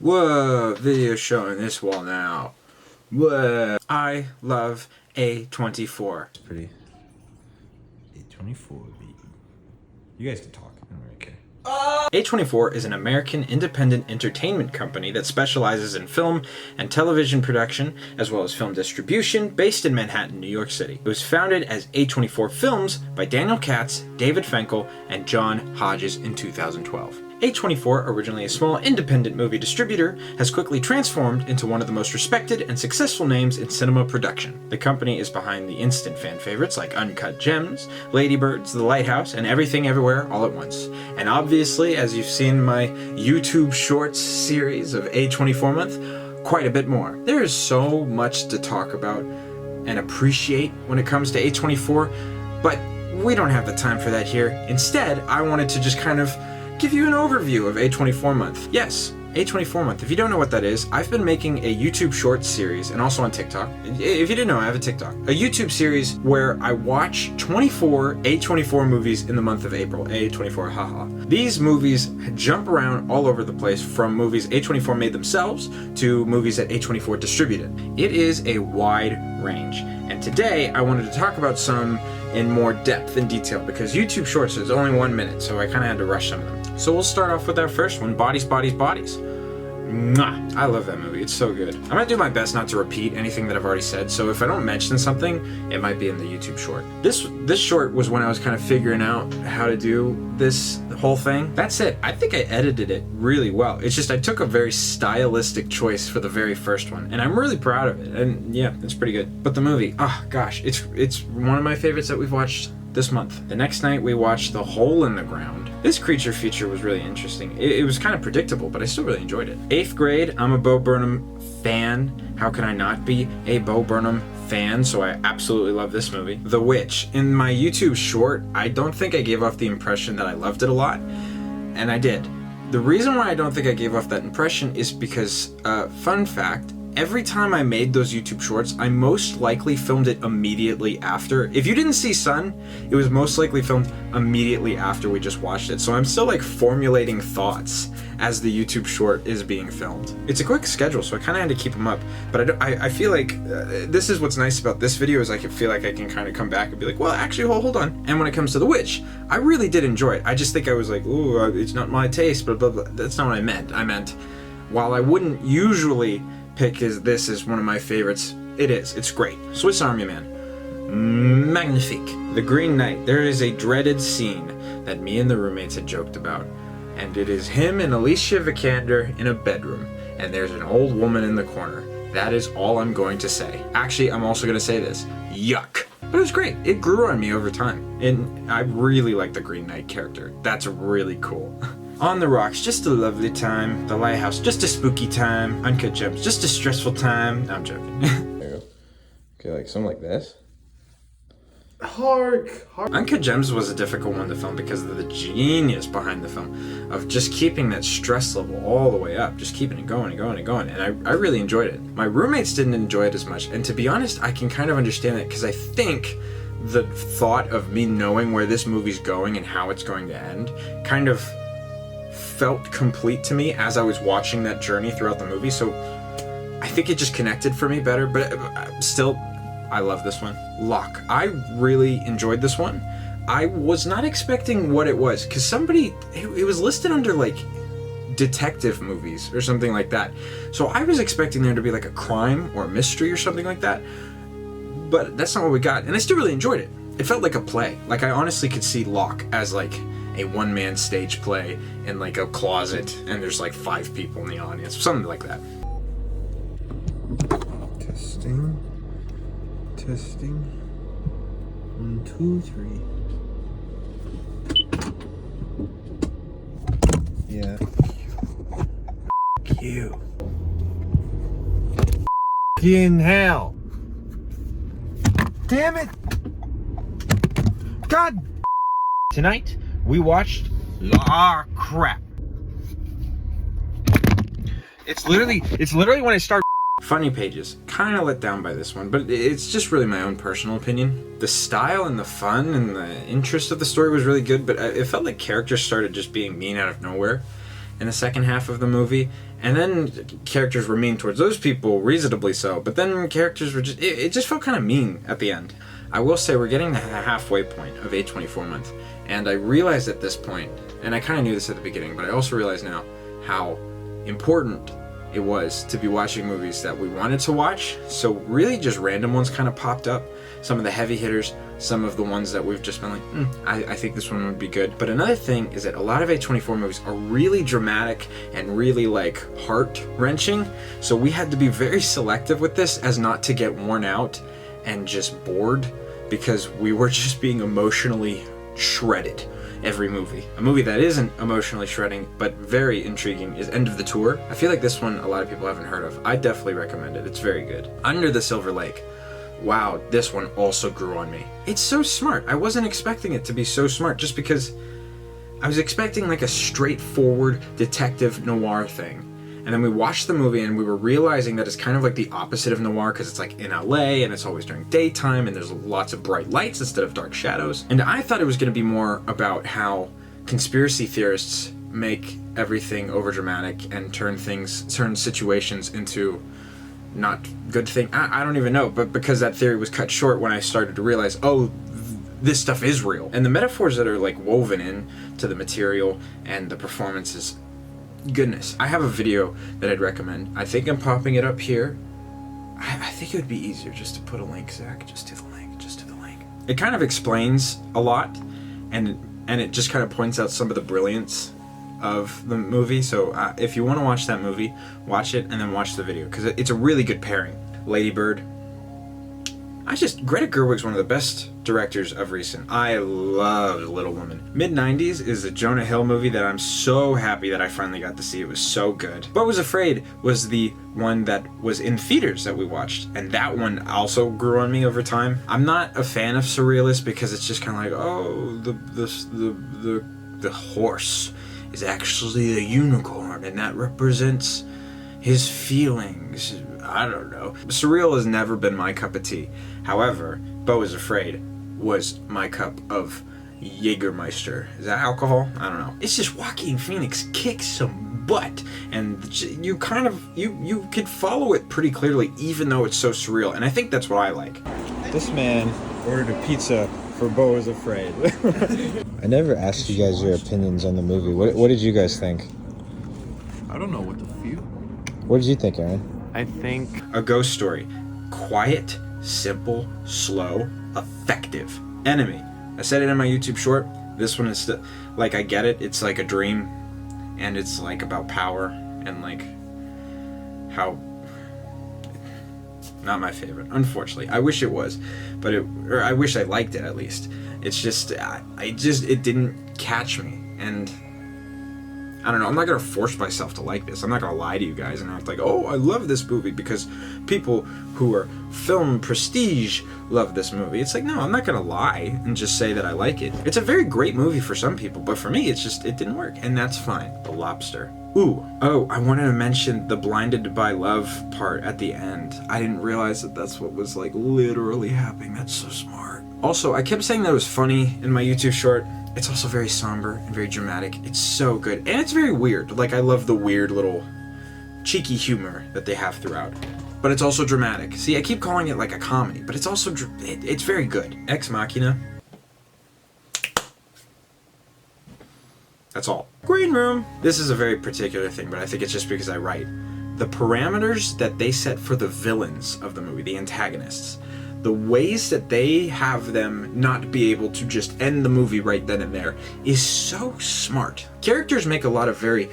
Whoa, video showing this wall now. Whoa. I love A24. It's pretty. A24, baby. You guys can talk. I don't really care. A24 is an American independent entertainment company that specializes in film and television production, as well as film distribution, based in Manhattan, New York City. It was founded as A24 Films by Daniel Katz, David Fenkel, and John Hodges in 2012. A24, originally a small independent movie distributor, has quickly transformed into one of the most respected and successful names in cinema production. The company is behind the instant fan favorites like Uncut Gems, Ladybirds, The Lighthouse, and Everything Everywhere All at Once. And obviously, as you've seen my YouTube Shorts series of A24 month, quite a bit more. There is so much to talk about and appreciate when it comes to A24, but we don't have the time for that here. Instead, I wanted to just kind of give you an overview of A24 month. Yes, A24 month. If you don't know what that is, I've been making a YouTube Shorts series and also on TikTok. If you didn't know, I have a TikTok. A YouTube series where I watch 24 A24 movies in the month of April. A24, haha. These movies jump around all over the place, from movies A24 made themselves to movies that A24 distributed. It is a wide range. And today I wanted to talk about some in more depth and detail because YouTube Shorts is only 1 minute, so I kind of had to rush some of them. So we'll start off with our first one, Bodies, Bodies, Bodies. Mwah! I love that movie, it's so good. I'm gonna do my best not to repeat anything that I've already said, so if I don't mention something, it might be in the YouTube short. This short was when I was kind of figuring out how to do this whole thing. That's it. I think I edited it really well. It's just I took a very stylistic choice for the very first one, and I'm really proud of it, and yeah, it's pretty good. But the movie, oh gosh, it's one of my favorites that we've watched this month. The next night we watched The Hole in the Ground. This creature feature was really interesting. It was kind of predictable, but I still really enjoyed it. 8th grade, I'm a Bo Burnham fan. How can I not be a Bo Burnham fan? So I absolutely love this movie. The Witch. In my YouTube short, I don't think I gave off the impression that I loved it a lot, and I did. The reason why I don't think I gave off that impression is because, fun fact, every time I made those YouTube shorts, I most likely filmed it immediately after. If you didn't see Sun, it was most likely filmed immediately after we just watched it. So I'm still like formulating thoughts as the YouTube short is being filmed. It's a quick schedule, so I kind of had to keep them up. But I feel like this is what's nice about this video, is I can feel like I can kind of come back and be like, well, actually, hold on. And when it comes to The Witch, I really did enjoy it. I just think I was like, ooh, it's not my taste, blah, blah, blah. That's not what I meant. I meant, while I wouldn't usually pick this as one of my favorites, it is. It's great. Swiss Army Man. Magnifique. The Green Knight. There is a dreaded scene that me and the roommates had joked about, and it is him and Alicia Vikander in a bedroom, and there's an old woman in the corner. That is all I'm going to say. Actually, I'm also going to say this. Yuck. But it was great. It grew on me over time, and I really like the Green Knight character. That's really cool. On the Rocks, just a lovely time. The Lighthouse, just a spooky time. Uncut Gems, just a stressful time. No, I'm joking. There you go. Okay, like something like this. Hark. Uncut Gems was a difficult one to film because of the genius behind the film of just keeping that stress level all the way up, just keeping it going and going and going, and I really enjoyed it. My roommates didn't enjoy it as much, and to be honest, I can kind of understand it because I think the thought of me knowing where this movie's going and how it's going to end kind of felt complete to me as I was watching that journey throughout the movie, so I think it just connected for me better, but still, I love this one. Locke. I really enjoyed this one. I was not expecting what it was, because it was listed under like detective movies or something like that, so I was expecting there to be like a crime or a mystery or something like that, but that's not what we got, and I still really enjoyed it. It felt like a play. Like, I honestly could see Locke as like a one-man stage play in like a closet, and there's like 5 people in the audience, something like that. Testing. 1, 2, 3. Yeah. You. In hell. Damn it. God. Tonight, we watched crap. It's literally when I start. Funny Pages. Kind of let down by this one, but it's just really my own personal opinion. The style and the fun and the interest of the story was really good, but it felt like characters started just being mean out of nowhere in the second half of the movie, And then characters were mean towards those people, reasonably so. But then characters were just... It just felt kind of mean at the end. I will say we're getting to the halfway point of A24 month. And I realized at this point, and I kind of knew this at the beginning, but I also realize now how important it was to be watching movies that we wanted to watch. So really just random ones kind of popped up. Some of the heavy hitters, some of the ones that we've just been like, I think this one would be good. But another thing is that a lot of A24 movies are really dramatic and really like heart-wrenching. So we had to be very selective with this as not to get worn out and just bored, because we were just being emotionally shredded every movie. A movie that isn't emotionally shredding but very intriguing is End of the Tour. I feel like this one a lot of people haven't heard of. I definitely recommend it. It's very good. Under the Silver Lake. Wow, this one also grew on me. It's so smart. I wasn't expecting it to be so smart, just because I was expecting like a straightforward detective noir thing. And then we watched the movie and we were realizing that it's kind of like the opposite of noir, because it's like in LA and it's always during daytime and there's lots of bright lights instead of dark shadows. And I thought it was going to be more about how conspiracy theorists make everything overdramatic and turn situations into not good thing. I don't even know, but because that theory was cut short when I started to realize, oh, this stuff is real. And the metaphors that are like woven in to the material and the performances, goodness. I have a video that I'd recommend. I think I'm popping it up here. I think it would be easier just to put a link, Zach. Just to the link. It kind of explains a lot, and it just kind of points out some of the brilliance of the movie. So if you want to watch that movie, watch it and then watch the video, because it's a really good pairing. Lady Bird. Greta Gerwig's one of the best directors of recent. I love Little Women. Mid-90s is a Jonah Hill movie that I'm so happy that I finally got to see. It was so good. But Was Afraid was the one that was in theaters that we watched, and that one also grew on me over time. I'm not a fan of surrealists because it's just kind of like, oh, the horse is actually a unicorn, and that represents his feelings. I don't know. Surreal has never been my cup of tea. However, Beau is Afraid was my cup of Jägermeister. Is that alcohol? I don't know. It's just Joaquin Phoenix kicks some butt, and you kind of you could follow it pretty clearly, even though it's so surreal. And I think that's what I like. This man ordered a pizza for Beau is Afraid. I never asked you guys your opinions on the movie. What did you guys think? I don't know what to feel. What did you think, Aaron? I think A ghost story. Quiet, simple, slow, effective. Enemy. I said it in my YouTube short. This one is still, like, I get it. It's like a dream, and it's like about power and like how, not my favorite, unfortunately. I wish it was, but I wish I liked it at least. It's just, it didn't catch me, and I don't know, I'm not going to force myself to like this. I'm not going to lie to you guys and act like, oh, I love this movie because people who are film prestige love this movie. It's like, no, I'm not going to lie and just say that I like it. It's a very great movie for some people, but for me, it didn't work, and that's fine. The Lobster. Ooh, oh, I wanted to mention the blinded by love part at the end. I didn't realize that that's what was like literally happening. That's so smart. Also, I kept saying that it was funny in my YouTube short. It's also very somber and very dramatic. It's so good. And it's very weird. Like, I love the weird little cheeky humor that they have throughout. But it's also dramatic. See, I keep calling it like a comedy, but it's also, it's very good. Ex Machina. That's all. Green Room. This is a very particular thing, but I think it's just because I write. The parameters that they set for the villains of the movie, the antagonists, the ways that they have them not be able to just end the movie right then and there is so smart. Characters make a lot of very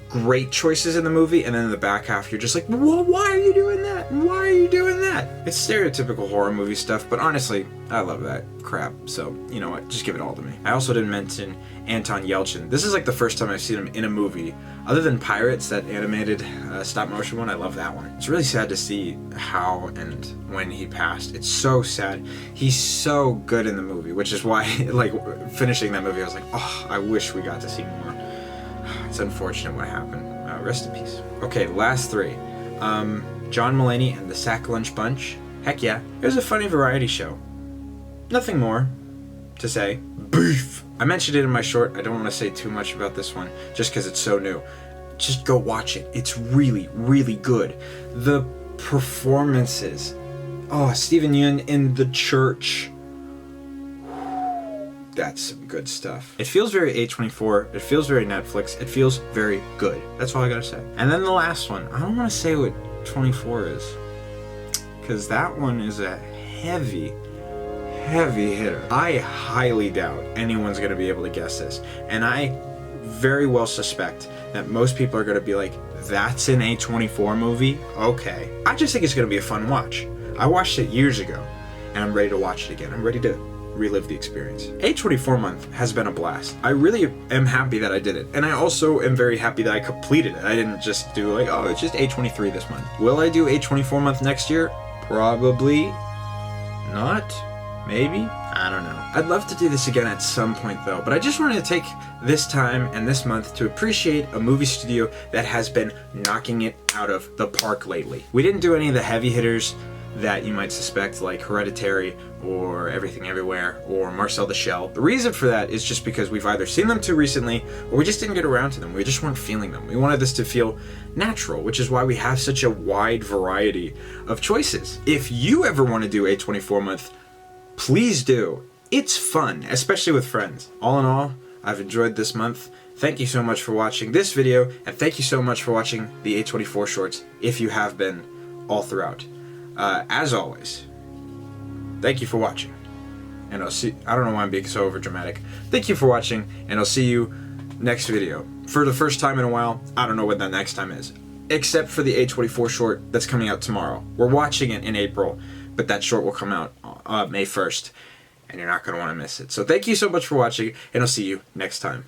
great choices in the movie, and then in the back half you're just like, well, why are you doing that? Why are you doing that? It's stereotypical horror movie stuff, but honestly, I love that crap, so you know what, just give it all to me. I also didn't mention Anton Yelchin. This is like the first time I've seen him in a movie. Other than Pirates, that animated stop motion one, I love that one. It's really sad to see how and when he passed. It's so sad. He's so good in the movie, which is why, like, finishing that movie, I was like, oh, I wish we got to see more. It's unfortunate what happened. Rest in peace. Okay, last three. John Mulaney and the Sack Lunch Bunch. Heck yeah. It was a funny variety show. Nothing more to say. Beef! I mentioned it in my short. I don't want to say too much about this one, just because it's so new. just go watch it. It's really, really good. The performances. Oh, Steven Yeun in the church. That's some good stuff. It feels very A24. It feels very Netflix. It feels very good. That's all I gotta say. And then the last one. I don't want to say what 24 is, because that one is a heavy hitter. I highly doubt anyone's gonna be able to guess this. And I very well suspect that most people are gonna be like, that's an A24 movie? Okay. I just think it's gonna be a fun watch. I watched it years ago, and I'm ready to watch it again. I'm ready to relive the experience. A24 month has been a blast. I really am happy that I did it. And I also am very happy that I completed it. I didn't just do like, oh, it's just A23 this month. Will I do A24 month next year? Probably not. Maybe? I don't know. I'd love to do this again at some point though, but I just wanted to take this time and this month to appreciate a movie studio that has been knocking it out of the park lately. We didn't do any of the heavy hitters that you might suspect, like Hereditary or Everything Everywhere or Marcel the Shell. The reason for that is just because we've either seen them too recently or we just didn't get around to them. We just weren't feeling them. We wanted this to feel natural, which is why we have such a wide variety of choices. If you ever want to do A24 month, please do. It's fun, especially with friends. All in all, I've enjoyed this month. Thank you so much for watching this video, and thank you so much for watching the A24 shorts if you have been all throughout. As always, thank you for watching, and I'll see. I don't know why I'm being so over dramatic. Thank you for watching, and I'll see you next video. For the first time in a while, I don't know what that next time is, except for the A24 short that's coming out tomorrow. We're watching it in April, but that short will come out May 1st, and you're not going to want to miss it. So thank you so much for watching, and I'll see you next time.